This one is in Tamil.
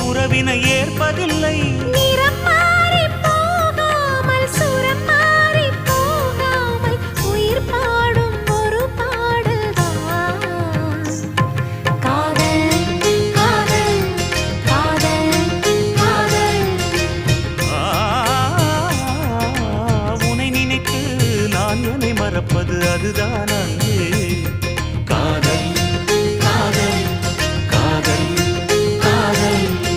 உறவினை ஏற்பதில்லை. நிறம் மாறி போகாமல் சுரம் மாறி போகாமல் உயிர் பாடும் ஒரு பாடல்தான் காதல் காதல் காதல் காதல். உனை நினைத்து நான் என்னை மறப்பது அதுதானா?